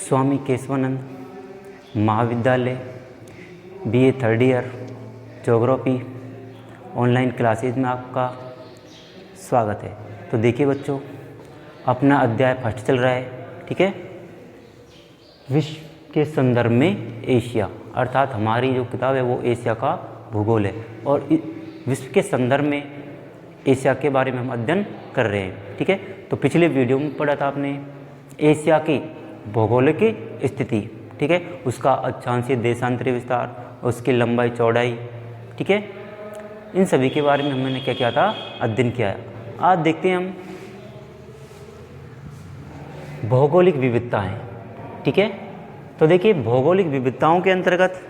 स्वामी केशवानंद महाविद्यालय BA third year geography online classes में आपका स्वागत है। तो देखिए बच्चों, अपना अध्याय फर्स्ट चल रहा है, ठीक है। विश्व के संदर्भ में एशिया, अर्थात हमारी जो किताब है वो एशिया का भूगोल है और विश्व के संदर्भ में एशिया के बारे में हम अध्ययन कर रहे हैं, ठीक है। तो पिछले वीडियो में पढ़ा था आपने एशिया की भौगोलिक स्थिति, ठीक है, उसका अक्षांशीय देशांतरीय विस्तार, उसकी लंबाई चौड़ाई, ठीक है, इन सभी के बारे में हमने क्या किया था, अध्ययन किया है। आज देखते हैं हम भौगोलिक विविधताएं, ठीक है। तो देखिए भौगोलिक विविधताओं के अंतर्गत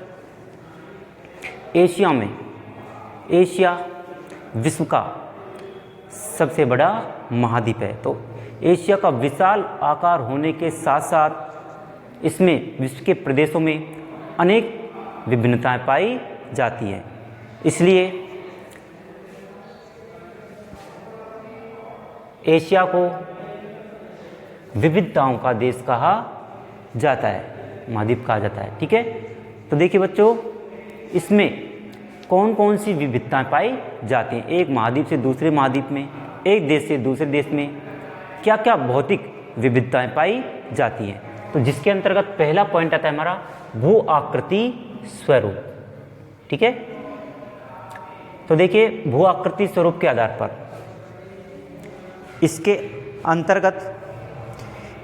एशिया विश्व का सबसे बड़ा महाद्वीप है। तो एशिया का विशाल आकार होने के साथ साथ इसमें विश्व के प्रदेशों में अनेक विभिन्नताएं पाई जाती हैं। इसलिए एशिया को विविधताओं का देश कहा जाता है, महाद्वीप कहा जाता है, ठीक है। तो देखिए बच्चों, इसमें कौन कौन सी विविधताएं पाई जाती हैं, एक महाद्वीप से दूसरे महाद्वीप में, एक देश से दूसरे देश में क्या क्या भौतिक विविधताएं पाई जाती हैं। तो जिसके अंतर्गत पहला पॉइंट आता है हमारा भू आकृति स्वरूप, ठीक है। तो देखिए भू आकृति स्वरूप के आधार पर इसके अंतर्गत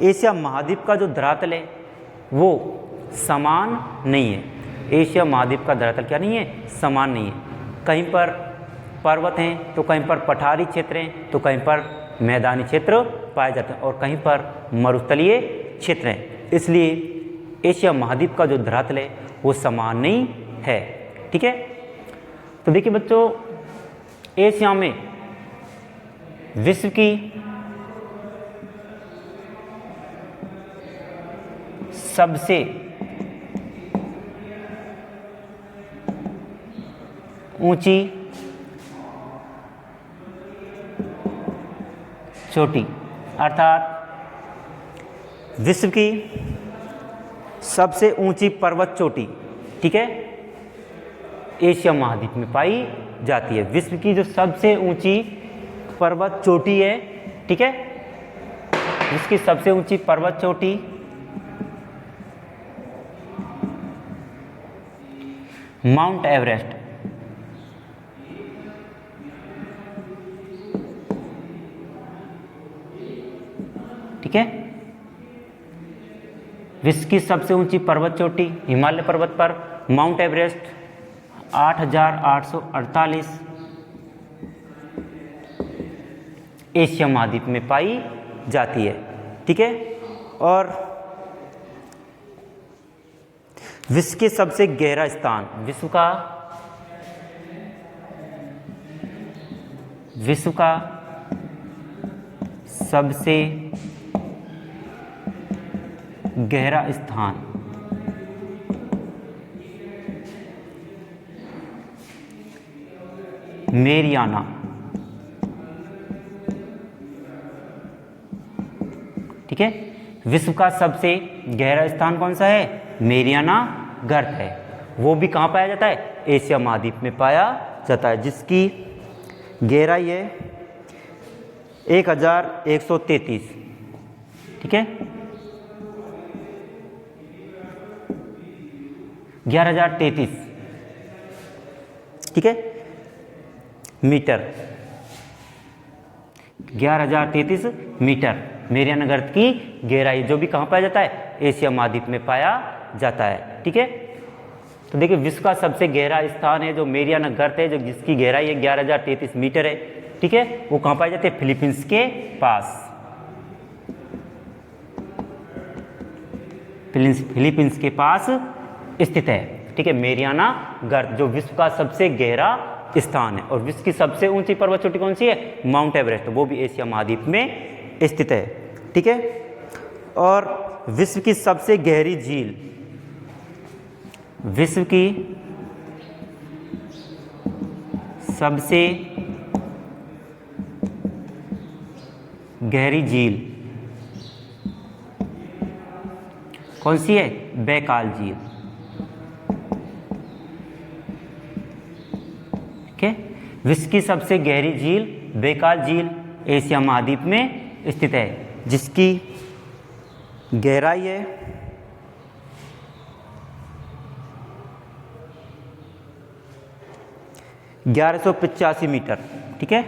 एशिया महाद्वीप का जो धरातल है वो समान नहीं है। एशिया महाद्वीप का धरातल क्या नहीं है, समान नहीं है। कहीं पर पर्वत हैं तो कहीं पर पठारी क्षेत्र हैं तो कहीं पर मैदानी क्षेत्र पाए जाते हैं और कहीं पर मरुस्थलीय क्षेत्र हैं। इसलिए एशिया महाद्वीप का जो धरातल है वो समान नहीं है, ठीक है। तो देखिए बच्चों, एशिया में विश्व की सबसे ऊंची चोटी, अर्थात विश्व की सबसे ऊंची पर्वत चोटी, ठीक है, एशिया महाद्वीप में पाई जाती है। विश्व की जो सबसे ऊंची पर्वत चोटी है, ठीक है, इसकी सबसे ऊंची पर्वत चोटी माउंट एवरेस्ट, ठीक है। विश्व की सबसे ऊंची पर्वत चोटी हिमालय पर्वत पर माउंट एवरेस्ट 8,848 एशिया महाद्वीप में पाई जाती है, ठीक है। और विश्व के सबसे गहरा स्थान, विश्व का सबसे गहरा स्थान मेरियाना, ठीक है। विश्व का सबसे गहरा स्थान कौन सा है, मेरियाना गर्त है। वो भी कहाँ पाया जाता है, एशिया महाद्वीप में पाया जाता है, जिसकी गहराई है 1133, ठीक है, 1133, ठीक है, मीटर, 1133 मीटर मेरियाना गर्त की गहराई, जो भी कहाँ पाया जाता है, एशिया महाद्वीप में पाया जाता है, ठीक है। तो देखिए विश्व का सबसे गहरा स्थान है जो मेरियाना गर्त है, जो जिसकी गहराई है 1133 मीटर है, ठीक है। वो कहाँ पाए जाते हैं, फिलीपींस के पास, फिलीपींस के पास स्थित है, ठीक है, मेरियाना गर्त, जो विश्व का सबसे गहरा स्थान है। और विश्व की सबसे ऊंची पर्वत चोटी कौन सी है, माउंट एवरेस्ट, वो भी एशिया महाद्वीप में स्थित है, ठीक है। और विश्व की सबसे गहरी झील, विश्व की सबसे गहरी झील कौन सी है? बैकाल झील। ठीक है, विश्व की सबसे गहरी झील बैकाल झील एशिया महाद्वीप में स्थित है, जिसकी गहराई है 1185 मीटर। ठीक है,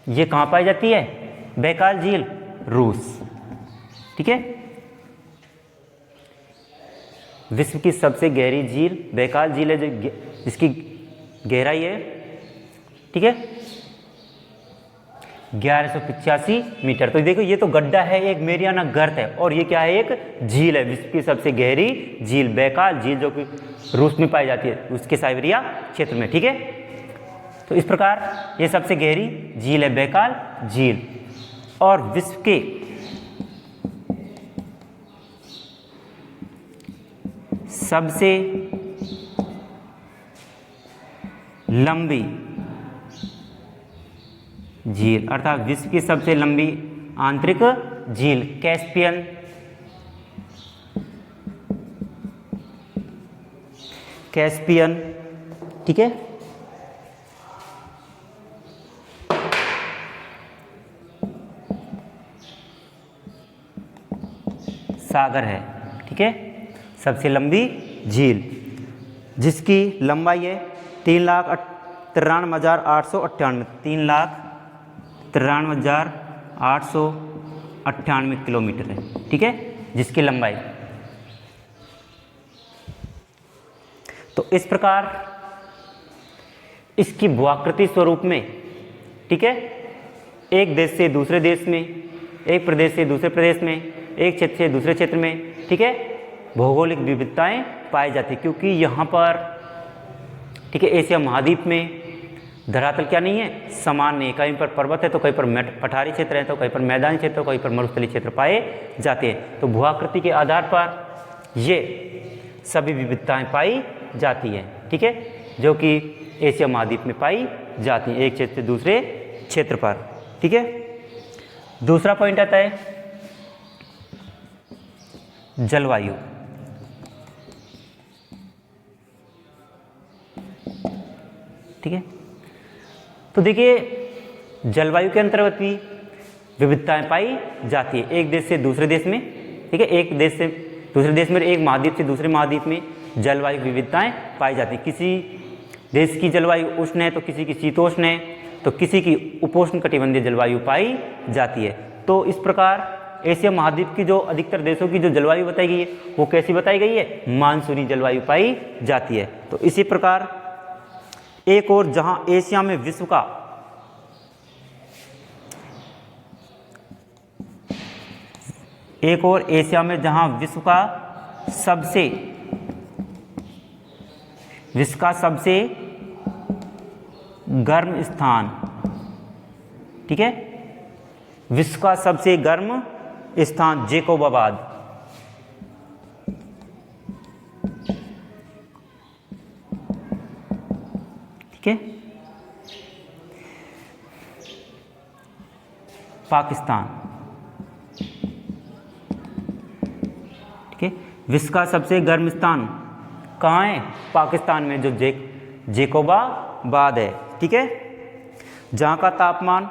ये कहाँ पाई जाती है? बैकाल झील, रूस। ठीक है, विश्व की सबसे गहरी झील बैकाल झील है, जिसकी गहराई है, ठीक है, 1185 मीटर। तो देखो, ये तो गड्ढा है, एक मेरियाना गर्त है, और ये क्या है? एक झील है, विश्व की सबसे गहरी झील बैकाल झील, जो कि रूस में पाई जाती है, उसके साइबेरिया क्षेत्र में। ठीक है, तो इस प्रकार ये सबसे गहरी झील है बैकाल झील। और विश्व के सबसे लंबी झील, अर्थात विश्व की सबसे लंबी आंतरिक झील कैस्पियन ठीक है, सागर है। ठीक है, सबसे लंबी झील, जिसकी लंबाई है 3,93,898 3,93,898 किलोमीटर है। ठीक है, जिसकी लंबाई। तो इस प्रकार इसकी भूआकृति स्वरूप में, ठीक है, एक देश से दूसरे देश में, एक प्रदेश से दूसरे प्रदेश में, एक क्षेत्र से दूसरे क्षेत्र में, ठीक है, भौगोलिक विविधताएं पाई जाती है, क्योंकि यहाँ पर, ठीक है, एशिया महाद्वीप में धरातल क्या नहीं है? समान नहीं। कहीं पर पर्वत है तो कहीं पर पठारी क्षेत्र है, तो कहीं पर मैदानी क्षेत्र, तो कहीं पर मरुस्थलीय क्षेत्र पाए जाते हैं। तो भूआकृति के आधार पर ये सभी विविधताएं पाई जाती है। ठीक है, जो कि एशिया महाद्वीप में पाई जाती हैं, एक क्षेत्र से दूसरे क्षेत्र पर। ठीक है, दूसरा पॉइंट आता है जलवायु। ठीक है, तो देखिए, जलवायु के अंतर्गत भी विविधताएं पाई जाती है, एक देश से दूसरे देश में। ठीक है, एक देश से दूसरे देश में, एक महाद्वीप से दूसरे महाद्वीप में जलवायु विविधताएं पाई जाती है। किसी देश की जलवायु उष्ण है तो किसी की शीतोष्ण है, तो किसी की उपोष्ण कटिबंधीय जलवायु पाई जाती है। तो इस प्रकार एशिया महाद्वीप की जो अधिकतर देशों की जो जलवायु बताई गई है, वो कैसी बताई गई है? मानसूनी जलवायु पाई जाती है। तो इसी प्रकार एक और जहां एशिया में विश्व का विश्व का सबसे गर्म स्थान, ठीक है, विश्व का सबसे गर्म स्थान जैकोबाबाद, ठीक है, पाकिस्तान। ठीक है, विश्व का सबसे गर्म स्थान कहाँ है? पाकिस्तान में, जो जैकोबाबाद है। ठीक है, जहाँ का तापमान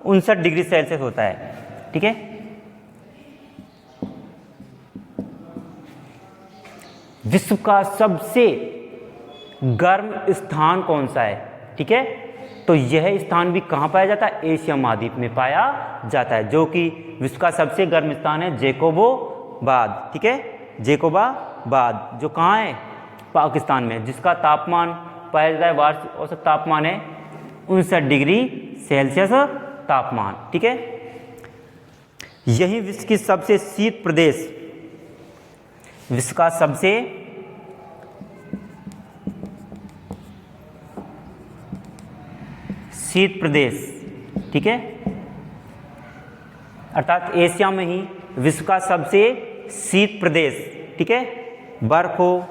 59 डिग्री सेल्सियस होता है। ठीक है, विश्व का सबसे गर्म स्थान कौन सा है? ठीक है, तो यह स्थान भी कहाँ पाया जाता है? एशिया महाद्वीप में पाया जाता है, जो कि विश्व का सबसे गर्म स्थान है जैकोबाबाद। ठीक है, जैकोबाबाद जो कहाँ है? पाकिस्तान में, जिसका तापमान पाया जाता है, वार्षिक औसत तापमान है 59 डिग्री सेल्सियस तापमान। ठीक है, यही विश्व की सबसे शीत प्रदेश, विश्व का सबसे शीत प्रदेश, ठीक है, अर्थात एशिया में ही विश्व का सबसे शीत प्रदेश, ठीक है, बर्फ हो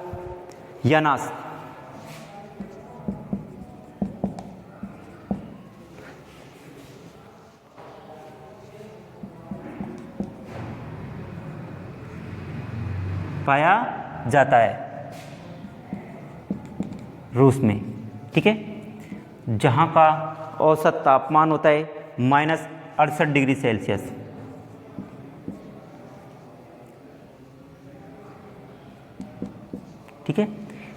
या ना, पाया जाता है रूस में, ठीक है, जहाँ का औसत तापमान होता है -68 डिग्री सेल्सियस। ठीक है,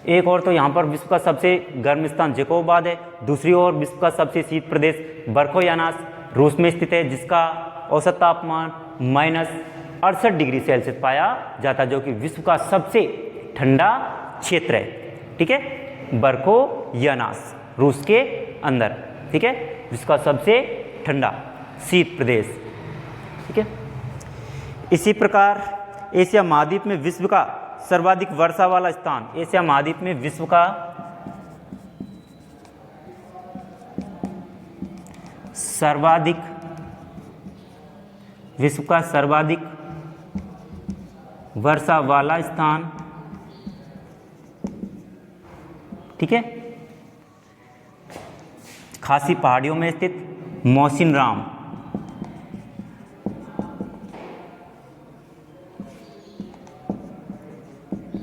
एक और तो यहाँ पर विश्व का सबसे गर्म स्थान जैकोबाद है, दूसरी ओर विश्व का सबसे शीत प्रदेश बर्खोयानास रूस में स्थित है, जिसका औसत तापमान -68 डिग्री सेल्सियस पाया जाता है, जो कि विश्व का सबसे ठंडा क्षेत्र है। ठीक है, बर्खोयानास रूस के अंदर, ठीक है, विश्व का सबसे ठंडा शीत प्रदेश। ठीक है, इसी प्रकार एशिया महाद्वीप में विश्व का सर्वाधिक वर्षा वाला स्थान, एशिया महाद्वीप में विश्व का सर्वाधिक वर्षा वाला स्थान, ठीक है, खासी पहाड़ियों में स्थित मौसिनराम,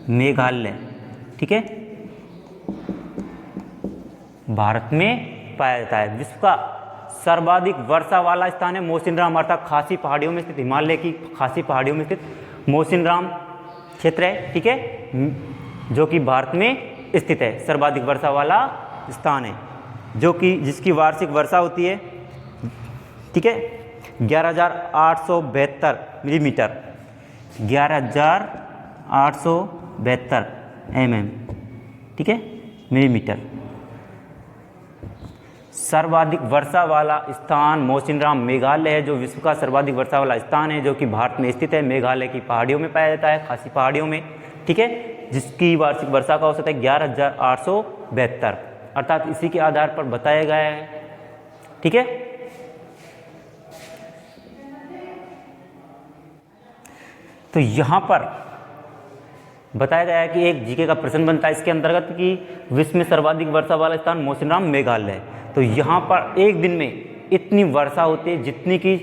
मेघालय, ठीक है, भारत में पाया जाता है। विश्व का सर्वाधिक वर्षा वाला स्थान है मौसिनराम, अर्थात खासी पहाड़ियों में स्थित, हिमालय की खासी पहाड़ियों में स्थित मौसिनराम क्षेत्र है, ठीक है, जो कि भारत में स्थित है, सर्वाधिक वर्षा वाला स्थान है, जो कि जिसकी वार्षिक वर्षा होती है, ठीक है, 11,872 मिलीमीटर, 11,872 mm, ठीक है, मिलीमीटर। सर्वाधिक वर्षा वाला स्थान मौसिनराम मेघालय है, जो विश्व का सर्वाधिक वर्षा वाला स्थान है, जो कि भारत में स्थित है, मेघालय की पहाड़ियों में पाया जाता है, खासी पहाड़ियों में, ठीक है, जिसकी वार्षिक वर्षा का औसत है 11,872, अर्थात इसी के आधार पर बताया गया है। ठीक है, तो यहाँ पर बताया गया है कि एक जीके का प्रश्न बनता है इसके अंतर्गत कि विश्व में सर्वाधिक वर्षा वाला स्थान मौसिनराम मेघालय है। तो यहाँ पर एक दिन में इतनी वर्षा होती है जितनी कि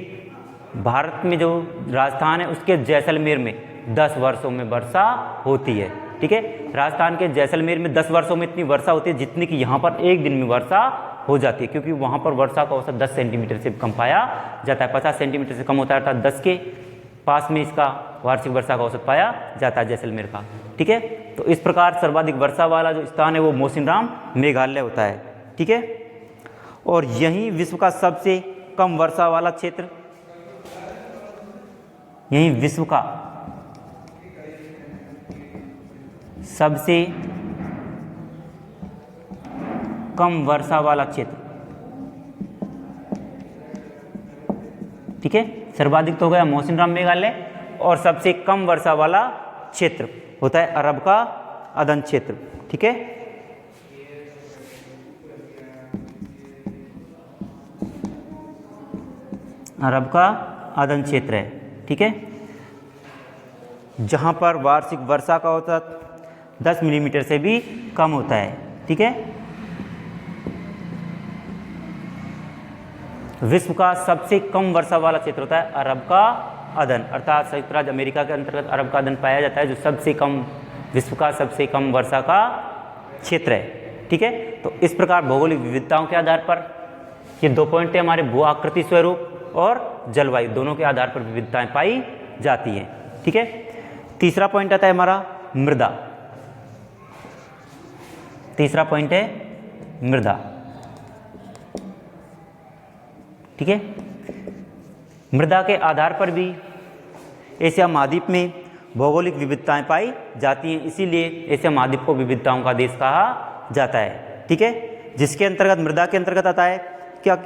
भारत में जो राजस्थान है उसके जैसलमेर में 10 वर्षों में वर्षा होती है। ठीक है, राजस्थान के जैसलमेर में 10 वर्षों में इतनी वर्षा होती है जितनी कि यहाँ पर एक दिन में वर्षा हो जाती है, क्योंकि वहाँ पर वर्षा का औसत 10 सेंटीमीटर से कम पाया जाता है, 50 सेंटीमीटर से कम होता है, अर्थात 10 के पास में इसका वार्षिक वर्षा का औसत पाया जाता है जैसलमेर का। ठीक है, तो इस प्रकार सर्वाधिक वर्षा वाला जो स्थान है वो मौसिनराम मेघालय होता है। ठीक है, और यही विश्व का सबसे कम वर्षा वाला क्षेत्र, यही विश्व का सबसे कम वर्षा वाला क्षेत्र, ठीक है, सर्वाधिक तो हो गया मौसिनराम मेघालय, और सबसे कम वर्षा वाला क्षेत्र होता है अरब का अदन क्षेत्र। ठीक है, अरब का अदन क्षेत्र है। ठीक है, जहाँ पर वार्षिक वर्षा का औसत 10 मिलीमीटर से भी कम होता है। ठीक है, विश्व का सबसे कम वर्षा वाला क्षेत्र होता है अरब का अदन, अर्थात संयुक्त राज्य अमेरिका के अंतर्गत अरब का अदन पाया जाता है, जो सबसे कम विश्व का सबसे कम वर्षा का क्षेत्र है। ठीक है, तो इस प्रकार भौगोलिक विविधताओं के आधार पर ये 2 पॉइंट है हमारे, भू आकृति स्वरूप और जलवायु, दोनों के आधार पर विविधताएं पाई जाती हैं। ठीक है, तीसरा पॉइंट आता है हमारा मृदा। तीसरा पॉइंट है मृदा। ठीक है, मृदा के आधार पर भी एशिया महाद्वीप में भौगोलिक विविधताएं पाई जाती हैं, इसीलिए एशिया महाद्वीप को विविधताओं का देश कहा जाता है। ठीक है, जिसके अंतर्गत मृदा के अंतर्गत आता है क्या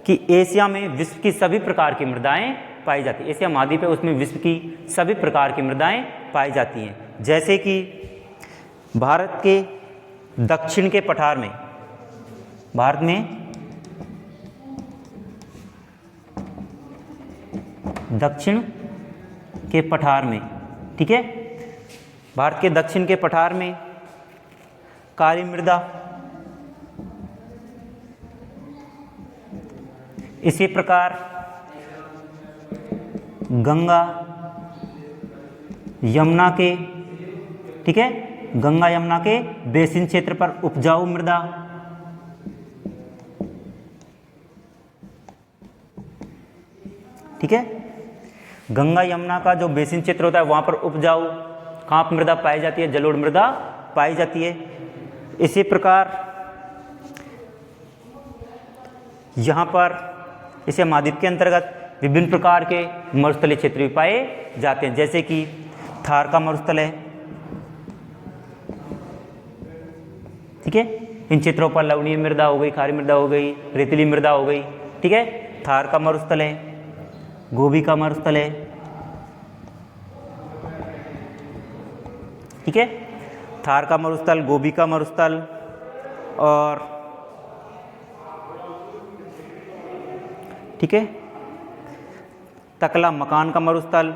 कि एशिया में विश्व की सभी प्रकार की मृदाएं पाई जाती है। एशिया महाद्वीप है, उसमें विश्व की सभी प्रकार की मृदाएं पाई जाती हैं, जैसे कि भारत के दक्षिण के पठार में, भारत में दक्षिण के पठार में, ठीक है, भारत के दक्षिण के पठार में काली मृदा, इसी प्रकार गंगा यमुना के, ठीक है, गंगा यमुना के बेसिन क्षेत्र पर उपजाऊ मृदा, ठीक है, गंगा यमुना का जो बेसिन क्षेत्र होता है वहां पर उपजाऊ कहाँ पर मृदा पाई जाती है, जलोढ़ मृदा पाई जाती है। इसी प्रकार यहाँ पर इसे महाद्वीप के अंतर्गत विभिन्न प्रकार के मरुस्थलीय क्षेत्र भी पाए जाते हैं, जैसे कि थार का मरुस्थल है, ठीक है, इन क्षेत्रों पर लवणीय मृदा हो गई, खारी मृदा हो गई, रेतीली मृदा हो गई, ठीक है। थार का मरुस्थल है, गोबी का मरुस्थल है, ठीक है, थार का मरुस्थल, गोबी का मरुस्थल और ठीक है, तकला मकान का मरुस्थल,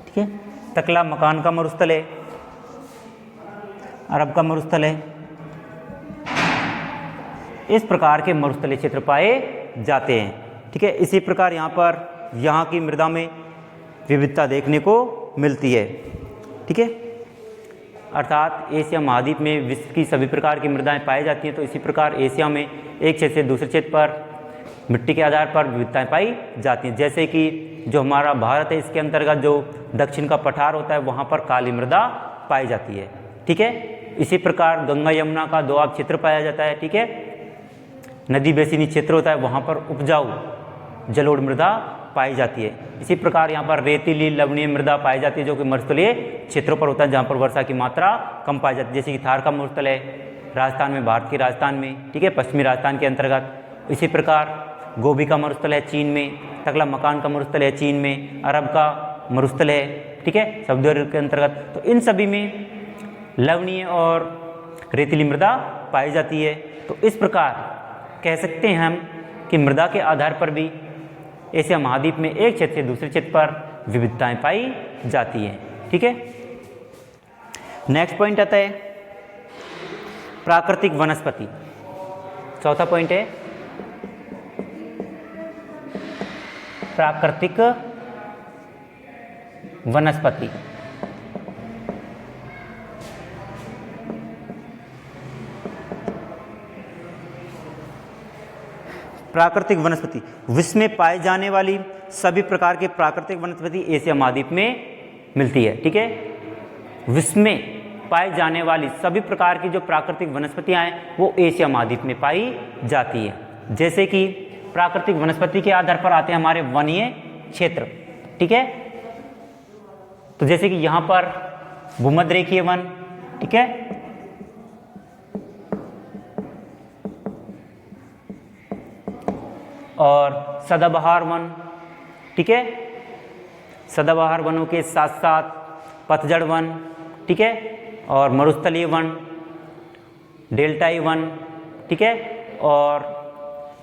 ठीक है, तकला मकान का मरुस्थल है, अरब का मरुस्थल है। इस प्रकार के मरुस्थलीय क्षेत्र पाए जाते हैं, ठीक है। इसी प्रकार यहाँ पर यहाँ की मृदा में विविधता देखने को मिलती है, ठीक है। अर्थात एशिया महाद्वीप में विश्व की सभी प्रकार की मृदाएं पाई जाती हैं, तो इसी प्रकार एशिया में एक क्षेत्र से दूसरे क्षेत्र पर मिट्टी के आधार पर विविधताएं पाई जाती हैं। जैसे कि जो हमारा भारत है, इसके अंतर्गत जो दक्षिण का पठार होता है वहाँ पर काली मृदा पाई जाती है, ठीक है। इसी प्रकार गंगा यमुना का दोआब क्षेत्र पाया जाता है, ठीक है। नदी बेसिनी क्षेत्र होता है वहाँ पर उपजाऊ जलोढ़ मृदा पाई जाती है। इसी प्रकार यहाँ पर रेतीली लवणीय मृदा पाई जाती है, जो कि मरुस्थलीय क्षेत्रों पर होता है, जहाँ पर वर्षा की मात्रा कम पाई जाती है, जैसे कि थार का मरुस्थल है राजस्थान में, भारत के राजस्थान में, ठीक है, पश्चिमी राजस्थान के अंतर्गत। इसी प्रकार गोबी का मरुस्थल है चीन में, तकला मकान का मरुस्थल है चीन में, अरब का मरुस्थल है, ठीक है, सऊदी अरब के अंतर्गत। तो इन सभी में लवणीय और रेतीली मृदा पाई जाती है। तो इस प्रकार कह सकते हैं हम कि मृदा के आधार पर भी एशिया महाद्वीप में एक क्षेत्र से दूसरे क्षेत्र पर विविधताएं पाई जाती हैं, ठीक है। नेक्स्ट पॉइंट आता है प्राकृतिक वनस्पति। चौथा पॉइंट है प्राकृतिक वनस्पति। प्राकृतिक वनस्पति विश्व में पाए जाने वाली सभी प्रकार के प्राकृतिक वनस्पति एशिया महाद्वीप में मिलती है, ठीक है। विश्व में पाए जाने वाली सभी प्रकार की जो प्राकृतिक वनस्पतियां हैं वो एशिया महाद्वीप में पाई जाती है। जैसे कि प्राकृतिक वनस्पति के आधार पर आते हैं हमारे वनीय क्षेत्र, ठीक है। तो जैसे कि यहाँ पर भूमध्यरेखीय वन, ठीक है, और सदाबहार वन, ठीक है, सदाबहार वनों के साथ साथ पतझड़ वन, ठीक है, और मरुस्थलीय वन, डेल्टाई वन, ठीक है, और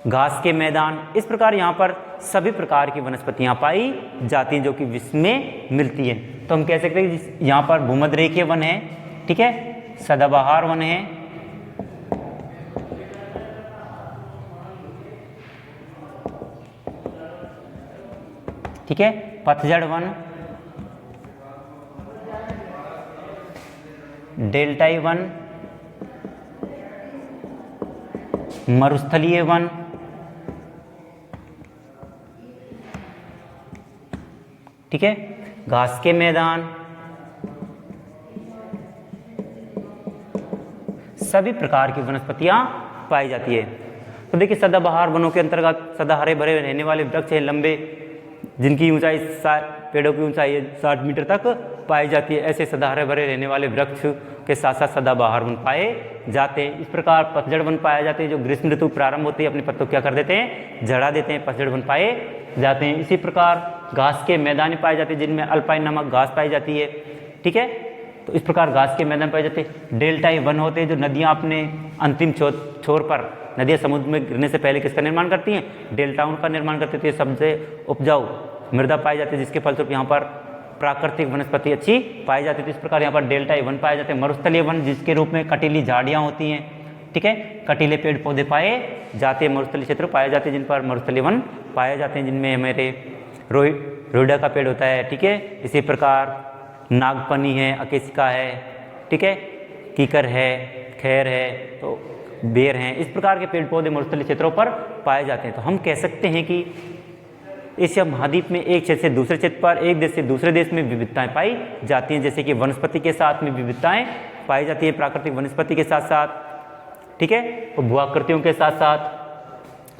घास के मैदान। इस प्रकार यहाँ पर सभी प्रकार की वनस्पतियाँ पाई जाती हैं जो कि विश्व में मिलती हैं। तो हम कह सकते हैं कि यहाँ पर भूमध्यरेखीय वन है, ठीक है, सदाबहार वन है, ठीक है, पतझड़ वन, डेल्टाई वन, मरुस्थलीय वन, ठीक है, घास के मैदान, सभी प्रकार की वनस्पतियां पाई जाती है। तो देखिए सदाबहार वनों के अंतर्गत सदा हरे भरे रहने वाले वृक्ष हैं लंबे, जिनकी ऊंचाई पेड़ों की ऊंचाई 60 मीटर तक पाई जाती है। ऐसे सदा हरे भरे रहने वाले वृक्ष के साथ साथ सदाबहार वन पाए जाते हैं। इस प्रकार पतझड़ वन पाए जाते हैं, जो ग्रीष्म ऋतु प्रारंभ होते ही अपने पत्तों क्या कर देते हैं, झड़ा देते हैं, पतझड़ वन पाए जाते हैं। इसी प्रकार घास के मैदान पाए जाते हैं जिनमें अल्पाइन नामक घास पाई जाती है, ठीक है। तो इस प्रकार घास के मैदान पाए जाते हैं। डेल्टाई वन होते हैं जो नदियाँ अपने अंतिम छोर पर, नदियाँ समुद्र में गिरने से पहले किसका निर्माण करती हैं, डेल्टाओं का निर्माण करती है। सबसे उपजाऊ मृदा पाई जाती है जिसके फलस्वरूप यहाँ पर प्राकृतिक वनस्पति अच्छी पाई जाती है। तो इस प्रकार यहाँ पर डेल्टाई वन पाए जाते हैं। मरुस्थलीय वन जिसके रूप में कटीली झाड़ियाँ होती हैं, ठीक है। कटीले पेड़ पौधे पाए जाते हैं, मरुस्थलीय क्षेत्र पाए जाते हैं जिन पर मरुस्थलीय वन पाए जाते हैं, जिनमें हमारे रोइडा का पेड़ होता है, ठीक है। इसी प्रकार नागपनी है, अकेसिका है, ठीक है, कीकर है, खैर है, तो बेर हैं, इस प्रकार के पेड़ पौधे मरुस्थलीय क्षेत्रों पर पाए जाते हैं। तो हम कह सकते हैं कि एशिया महाद्वीप में एक क्षेत्र से दूसरे क्षेत्र पर, एक देश से दूसरे देश में विविधताएं पाई जाती हैं, जैसे कि वनस्पति के साथ में विविधताएं पाई जाती है, प्राकृतिक वनस्पति के साथ साथ, ठीक है, और भूआकृतियों के साथ साथ,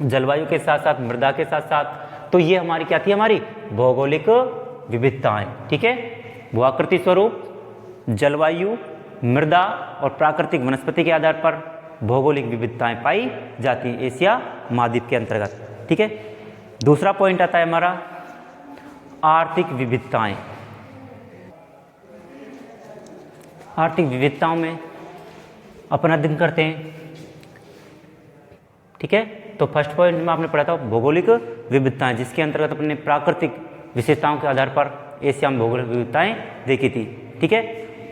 जलवायु के साथ साथ, मृदा के साथ साथ। तो ये हमारी क्या थी, हमारी भौगोलिक विविधताएं, ठीक है। भूआकृति स्वरूप, जलवायु, मृदा और प्राकृतिक वनस्पति के आधार पर भौगोलिक विविधताएं पाई जाती हैं एशिया महाद्वीप के अंतर्गत, ठीक है। दूसरा पॉइंट आता है हमारा आर्थिक विविधताएं। आर्थिक विविधताओं में अपन अध्ययन करते हैं, ठीक है। तो फर्स्ट पॉइंट में आपने पढ़ा था भौगोलिक विविधताएं, जिसके अंतर्गत अपने प्राकृतिक विशेषताओं के आधार पर एशिया में भौगोलिक विविधताएं देखी थी, ठीक है।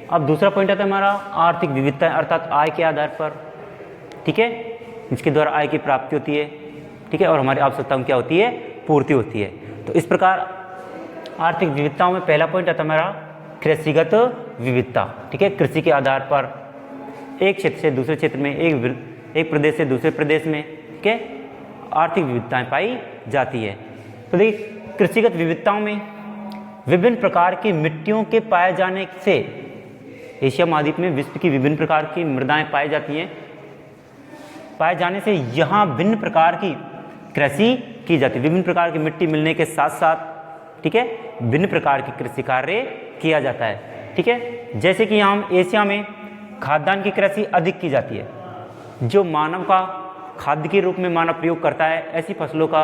अब दूसरा पॉइंट आता है हमारा आर्थिक विविधताएं, अर्थात आय के आधार पर, ठीक है, जिसके द्वारा आय की प्राप्ति होती है, ठीक है, और हमारी आवश्यकताओं क्या होती है, पूर्ति होती है। तो इस प्रकार आर्थिक विविधताओं में पहला पॉइंट आता है हमारा कृषिगत विविधता, ठीक है। कृषि के आधार पर एक क्षेत्र से दूसरे क्षेत्र में, एक प्रदेश से दूसरे प्रदेश में, ठीक है, आर्थिक विविधताएं पाई जाती है। तो देखिए कृषिगत विविधताओं में विभिन्न प्रकार की मिट्टियों के पाए जाने से एशिया महाद्वीप में विश्व की विभिन्न प्रकार की मृदाएं पाई जाती हैं, पाए जाने से यहाँ भिन्न प्रकार की कृषि की जाती है। विभिन्न प्रकार की मिट्टी मिलने के साथ साथ, ठीक है, भिन्न प्रकार की कृषि कार्य किया जाता है, ठीक है। जैसे कि यहाँ एशिया में खाद्यान्न की कृषि अधिक की जाती है, जो मानव का खाद्य के रूप में मानव प्रयोग करता है, ऐसी फसलों का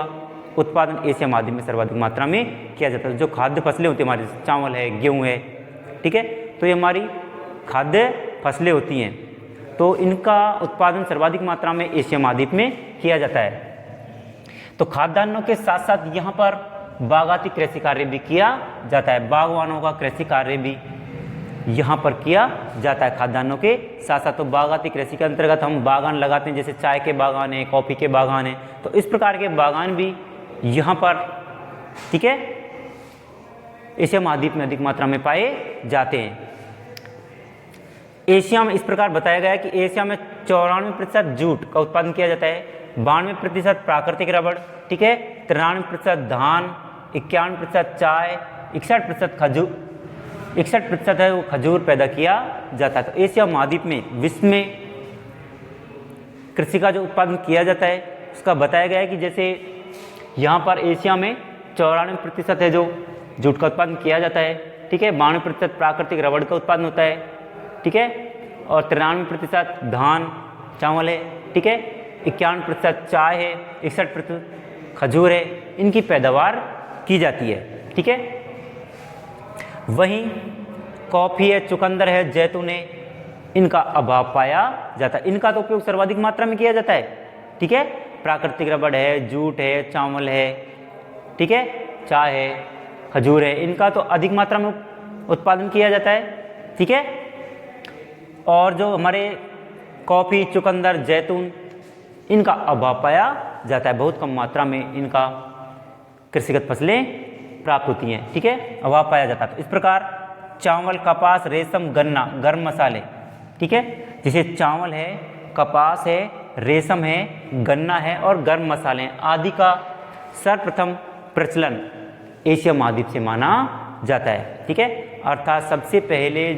उत्पादन एशिया महाद्वीप में सर्वाधिक मात्रा में किया जाता है। जो खाद्य फसलें होती हैं हमारे, चावल है, गेहूँ है, ठीक है, तो ये हमारी खाद्य फसलें होती हैं, तो इनका उत्पादन सर्वाधिक मात्रा में एशिया महाद्वीप में किया जाता है। तो खाद्यान्नों के साथ साथ यहाँ पर बागाती कृषि कार्य भी किया जाता है, बागवानों का कृषि कार्य भी यहाँ पर किया जाता है खाद्यान्नों के साथ साथ। तो बागाती कृषि के अंतर्गत हम बागान लगाते हैं, जैसे चाय के बागान है, कॉफ़ी के बागान है, तो इस प्रकार के बागान भी यहाँ पर, ठीक है, एशिया महाद्वीप में अधिक मात्रा में पाए जाते हैं। एशिया में इस प्रकार बताया गया है कि एशिया में 94% जूट का उत्पादन किया जाता है, 92% प्राकृतिक रबड़, ठीक है, 93% धान, 51% चाय, 61% खजूर, 61% है वो खजूर पैदा किया जाता है। तो एशिया महाद्वीप में विश्व में कृषि का जो उत्पादन किया जाता है उसका बताया गया है कि जैसे यहाँ पर एशिया में 94% है जो जूट का उत्पादन किया जाता है, ठीक है, 92% प्राकृतिक रबड़ का उत्पादन होता है, ठीक है, और 93% धान चावल है, ठीक है, 51% चाय है, 61% खजूर है, इनकी पैदावार की जाती है, ठीक है। वहीं कॉफ़ी है, चुकंदर है, जैतून है, इनका अभाव पाया जाता है, इनका तो उपयोग सर्वाधिक मात्रा में किया जाता है, ठीक है। प्राकृतिक रबड़ है, जूट है, चावल है, ठीक है, चाय है, खजूर है, इनका तो अधिक मात्रा में उत्पादन किया जाता है, ठीक है। और जो हमारे कॉफ़ी, चुकंदर, जैतून, इनका अभाव पाया जाता है, बहुत कम मात्रा में इनका कृषिगत फसलें प्राप्त होती हैं, ठीक है, अभाव पाया जाता है। तो इस प्रकार चावल, कपास, रेशम, गन्ना, गर्म मसाले, ठीक है, जैसे चावल है, कपास है, रेशम है, गन्ना है और गर्म मसाले आदि का सर्वप्रथम प्रचलन एशिया महाद्वीप से माना जाता है, ठीक है। अर्थात सबसे पहले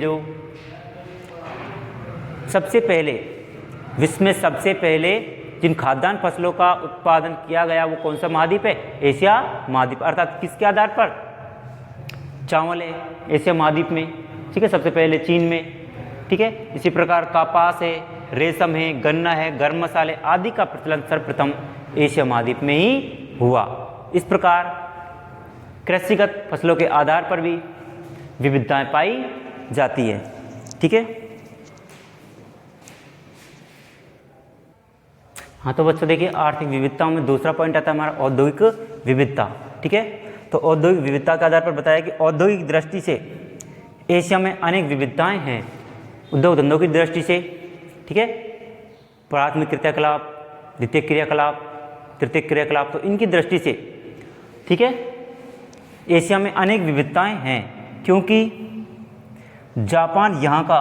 विश्व में सबसे पहले जिन खाद्यान्न फसलों का उत्पादन किया गया वो कौन सा महाद्वीप है, एशिया महाद्वीप। अर्थात किसके आधार पर, चावल है एशिया महाद्वीप में, ठीक है, सबसे पहले चीन में, ठीक है। इसी प्रकार कपास है, रेशम है, गन्ना है, गर्म मसाले आदि का प्रचलन सर्वप्रथम एशिया महाद्वीप में ही हुआ। इस प्रकार कृषिगत फसलों के आधार पर भी विविधताएं पाई जाती है, ठीक है। हाँ तो बच्चों देखिए आर्थिक विविधताओं में दूसरा पॉइंट आता है हमारा औद्योगिक विविधता, ठीक है। तो औद्योगिक विविधता के आधार पर बताया कि औद्योगिक दृष्टि से एशिया में अनेक विविधताएं हैं, उद्योग धंधों की दृष्टि से, ठीक है, प्राथमिक क्रियाकलाप, द्वितीयक क्रियाकलाप, तृतीयक क्रियाकलाप, तो इनकी दृष्टि से, ठीक है, एशिया में अनेक विविधताएं हैं, क्योंकि जापान यहाँ का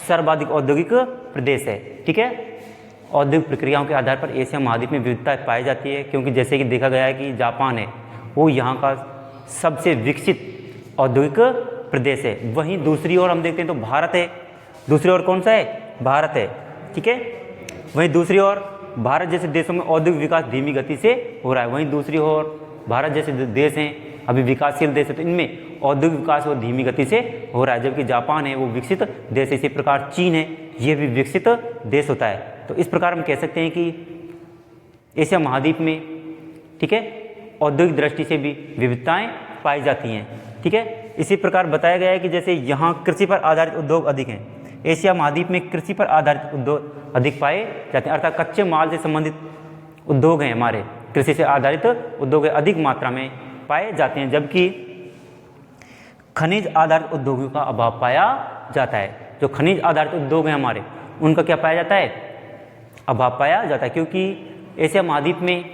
सर्वाधिक औद्योगिक प्रदेश है, ठीक है। औद्योगिक प्रक्रियाओं के आधार पर एशिया महाद्वीप में विविधता पाई जाती है, क्योंकि जैसे कि देखा गया है कि जापान है वो यहाँ का सबसे विकसित औद्योगिक प्रदेश है। वहीं दूसरी ओर हम देखते हैं तो भारत है, दूसरी ओर कौन सा है, भारत है, ठीक है। वहीं दूसरी ओर भारत जैसे देशों में औद्योगिक विकास धीमी गति से हो रहा है, वहीं दूसरी ओर भारत जैसे देश हैं अभी विकासशील देश है, तो इनमें औद्योगिक विकास वो धीमी गति से हो रहा है, जबकि जापान है वो विकसित देश है। इसी प्रकार चीन है, ये भी विकसित देश होता है। तो इस प्रकार हम कह सकते हैं कि एशिया महाद्वीप में, ठीक है, औद्योगिक दृष्टि से भी विविधताएं पाई जाती हैं, ठीक है। इसी प्रकार बताया गया है कि जैसे यहाँ कृषि पर आधारित उद्योग अधिक हैं, एशिया महाद्वीप में कृषि पर आधारित उद्योग अधिक पाए जाते हैं, अर्थात कच्चे माल से संबंधित उद्योग हैं हमारे, कृषि से आधारित उद्योग अधिक मात्रा में पाए जाते हैं, जबकि खनिज आधारित उद्योगों का अभाव पाया जाता है। जो खनिज आधारित उद्योग हैं हमारे, उनका क्या पाया जाता है, अभाव पाया जाता है, क्योंकि एशिया महाद्वीप में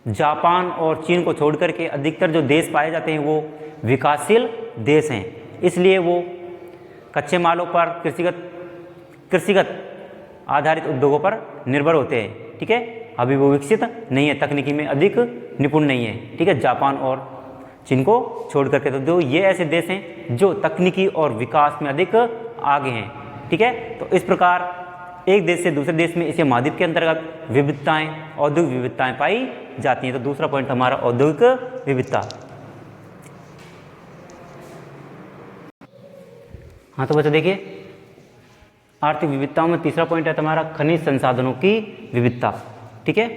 जापान और चीन को छोड़ करके अधिकतर जो देश पाए जाते हैं वो विकासशील देश हैं, इसलिए वो कच्चे मालों पर कृषिगत आधारित उद्योगों पर निर्भर होते हैं, ठीक है। अभी वो विकसित नहीं है, तकनीकी में अधिक निपुण नहीं है, ठीक है, जापान और चीन को छोड़ करके। तो जो ये ऐसे देश हैं जो तकनीकी और विकास में अधिक आगे हैं, ठीक है। तो इस प्रकार एक देश से दूसरे देश में एशिया महाद्वीप के अंतर्गत विविधताएं, औद्योगिक विविधताएं पाई जाती हैं। तो दूसरा पॉइंट हमारा औद्योगिक विविधता। हाँ, तो बच्चों देखिए आर्थिक विविधताओं में तीसरा पॉइंट है तुम्हारा खनिज संसाधनों की विविधता, ठीक है।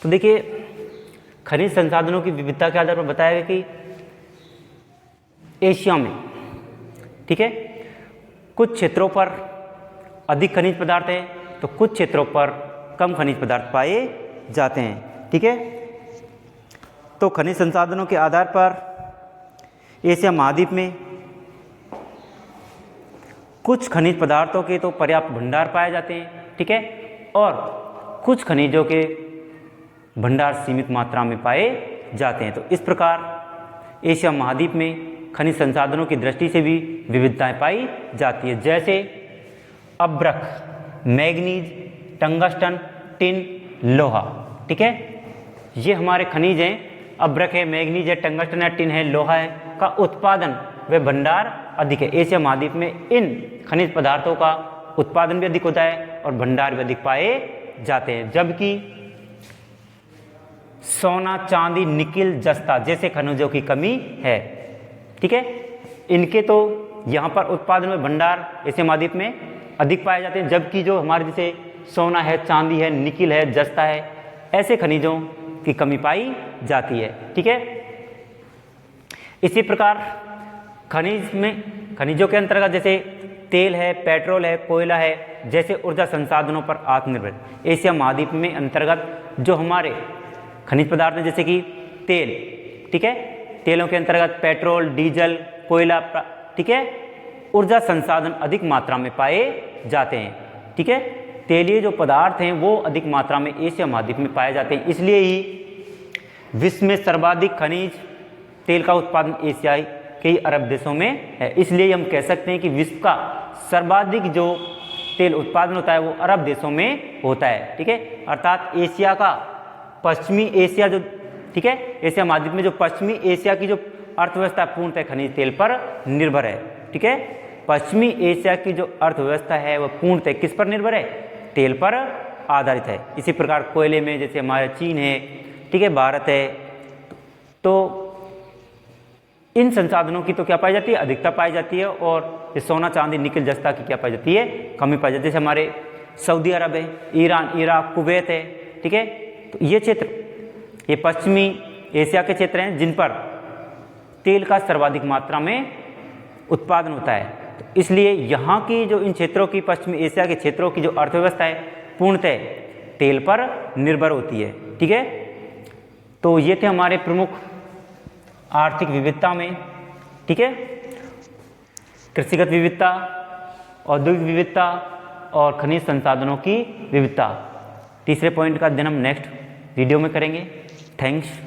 तो देखिए खनिज संसाधनों की विविधता के आधार पर बताया गया कि एशिया में, ठीक है, कुछ क्षेत्रों पर अधिक खनिज पदार्थ है तो कुछ क्षेत्रों पर कम खनिज पदार्थ पाए जाते हैं, ठीक है। तो खनिज संसाधनों के आधार पर एशिया महाद्वीप में कुछ खनिज पदार्थों के तो पर्याप्त भंडार पाए जाते हैं, ठीक है, और कुछ खनिजों के भंडार सीमित मात्रा में पाए जाते हैं। तो इस प्रकार एशिया महाद्वीप में खनिज संसाधनों की दृष्टि से भी विविधताएं पाई जाती है, जैसे अभ्रक, मैग्नीज, टंगस्टन, टिन, लोहा, ठीक है, ये हमारे खनिज हैं। अभ्रक है, मैग्नीज है, टंगस्टन है, टिन है, लोहा है, का उत्पादन व भंडार अधिक है। एशिया महाद्वीप में इन खनिज पदार्थों का उत्पादन भी अधिक होता है और भंडार भी अधिक पाए जाते हैं, जबकि सोना, चांदी, निकिल, जस्ता जैसे खनिजों की कमी है, ठीक है। इनके तो यहाँ पर उत्पादन में भंडार एशिया महाद्वीप में अधिक पाए जाते हैं, जबकि जो हमारे जैसे सोना है, चांदी है, निकिल है, जस्ता है, ऐसे खनिजों की कमी पाई जाती है, ठीक है। इसी प्रकार खनिजों के अंतर्गत जैसे तेल है, पेट्रोल है, कोयला है, जैसे ऊर्जा संसाधनों पर आत्मनिर्भर एशिया महाद्वीप में अंतर्गत जो हमारे खनिज पदार्थ हैं, जैसे कि तेल, ठीक है, तेलों के अंतर्गत पेट्रोल, डीजल, कोयला, ठीक है, ऊर्जा संसाधन अधिक मात्रा में पाए जाते हैं, ठीक है। तेलीय जो पदार्थ हैं वो अधिक मात्रा में एशिया महाद्वीप में पाए जाते हैं, इसलिए ही विश्व में सर्वाधिक खनिज तेल का उत्पादन एशियाई कई अरब देशों में है। इसलिए हम कह सकते हैं कि विश्व का सर्वाधिक जो तेल उत्पादन होता है वो अरब देशों में होता है, ठीक है। अर्थात एशिया का पश्चिमी एशिया जो, ठीक है, एशिया महाद्वीप में जो पश्चिमी एशिया की जो अर्थव्यवस्था पूर्णतः खनिज तेल पर निर्भर है, ठीक है। पश्चिमी एशिया की जो अर्थव्यवस्था है वह पूर्णतः किस पर निर्भर है, तेल पर आधारित है। इसी प्रकार कोयले में जैसे हमारे चीन है, ठीक है, भारत है, तो इन संसाधनों की तो क्या पाई जाती है, अधिकता पाई जाती है, और सोना, चांदी, निकिल, जस्ता की क्या पाई जाती है, कमी पाई जाती है। जैसे हमारे सऊदी अरब है, ईरान, इराक, कुवैत है, ठीक है। तो ये क्षेत्र, ये पश्चिमी एशिया के क्षेत्र हैं जिन पर तेल का सर्वाधिक मात्रा में उत्पादन होता है। तो इसलिए यहाँ की जो इन क्षेत्रों की, पश्चिमी एशिया के क्षेत्रों की जो अर्थव्यवस्था है पूर्णतः तेल पर निर्भर होती है, ठीक है। तो ये थे हमारे प्रमुख आर्थिक विविधता में, ठीक है, कृषिगत विविधता, औद्योगिक विविधता, और खनिज संसाधनों की विविधता। तीसरे पॉइंट का अध्ययन हम नेक्स्ट वीडियो में करेंगे। थैंक्स।